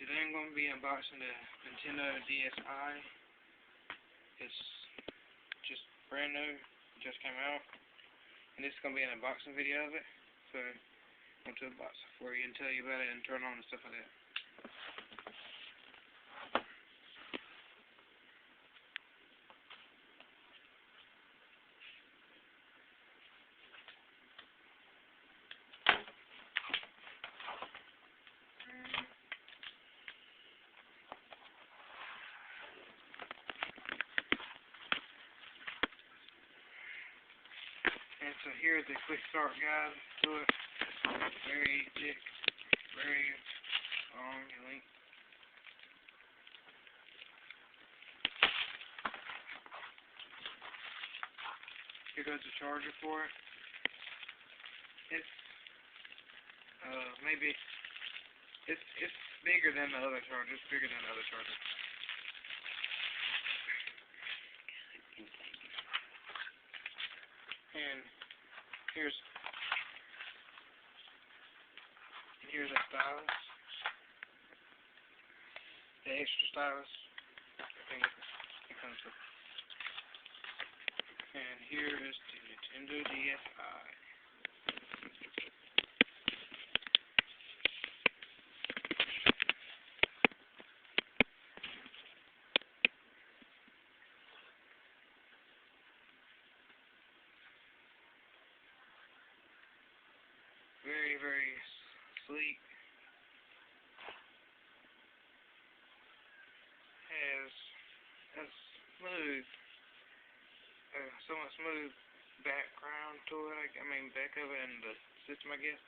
today I'm going to be unboxing the Nintendo DSi. It's just brand new, it just came out, and this is going to be an unboxing video of it. So I'm going to unbox it for you and tell you about it and turn on and stuff like that. And so here's the quick start guide to it. Very thick, very long link. Here goes the charger for it. It's maybe it's bigger than the other charger. It's bigger than the other charger. And here's a stylus, the extra stylus. I think it comes with. And here is the Nintendo DSi. Very, very sleek. Has a smooth, somewhat smooth background to it. I mean, back of it and the system, I guess.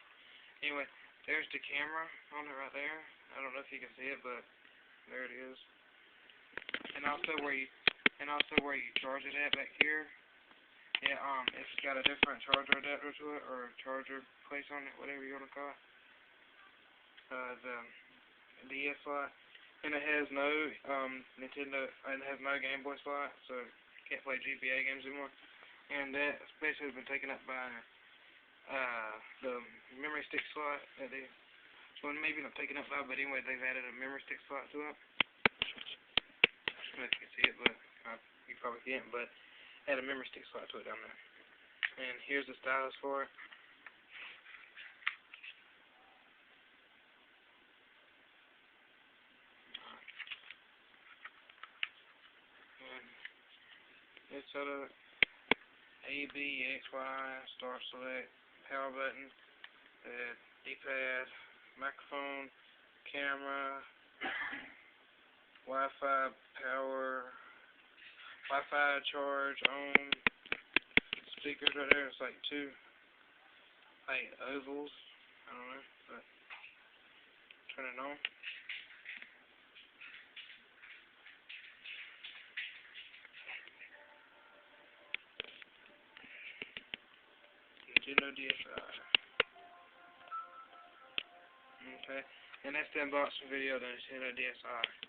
Anyway, there's the camera on it right there. I don't know if you can see it, but there it is. And also where you charge it at back here. Yeah, it's got a different charger adapter to it, or charger place on it, whatever you want to call it. The DS slot, and it has no Nintendo, and it has no Game Boy slot, so you can't play GBA games anymore. And that's basically been taken up by the memory stick slot. Well, maybe not taken up by, but anyway, they've added a memory stick slot to it. I don't know if you can see it, but you probably can't. But add a memory stick slot to it down there. And here's the stylus for it. And it's got a A, B, X, Y, start, select, power button, D-pad, microphone, camera, Wi-Fi, power, Wi-Fi, charge, on, speakers right there. It's like two, like ovals. I don't know, but turn it on. Nintendo DSi. Okay, and that's the unboxing video of the Nintendo DSi.